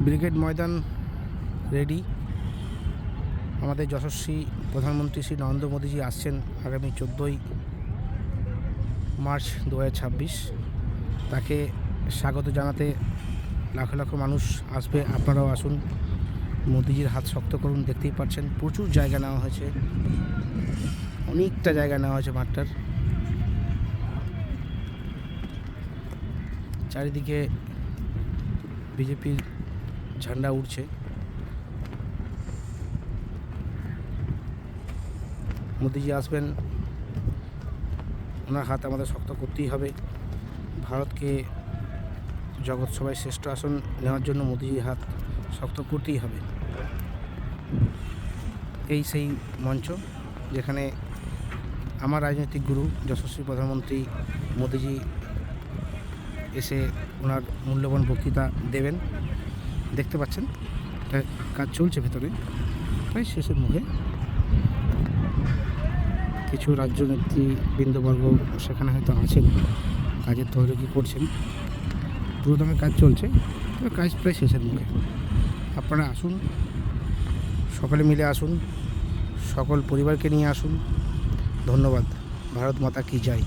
Brigade ময়দান ready. আমাদের যশস্বী প্রধানমন্ত্রী শ্রী নরেন্দ্র মোদীজি আসছেন আগামী 14ই মার্চ 2026। তাকে স্বাগত জানাতে লাখ লাখ মানুষ আসবে। আপনারাও আসুন, মোদিজির হাত শক্ত করুন। দেখতেই পাচ্ছেন প্রচুর জায়গা নেওয়া হয়েছে, অনেকটা জায়গা নেওয়া হয়েছে মাঠটার। চারিদিকে বিজেপির ঝান্ডা উড়ছে। মোদিজি আসবেন, ওনার হাত আমাদের শক্ত করতেই হবে। ভারতকে জগৎ সভায় শ্রেষ্ঠ আসন নেওয়ার জন্য মোদিজির হাত শক্ত করতেই হবে। এই সেই মঞ্চ যেখানে আমার রাজনৈতিক গুরু যশস্বী প্রধানমন্ত্রী মোদিজি এসে ওনার মূল্যবান বক্তৃতা দেবেন। দেখতে পাচ্ছেন কাজ চলছে ভেতরে, প্রায় শেষের মুখে। কিছু রাজ্য নেতৃবৃন্দবর্গ সেখানে হয়তো আছেন, কাজের তদারকি করছেন। পুরোদমে কাজ চলছে, তবে কাজ প্রায় শেষের মুখে। আপনারা আসুন, সকলে মিলে আসুন, সকল পরিবারকে নিয়ে আসুন। ধন্যবাদ। ভারত মাতা কি জয়।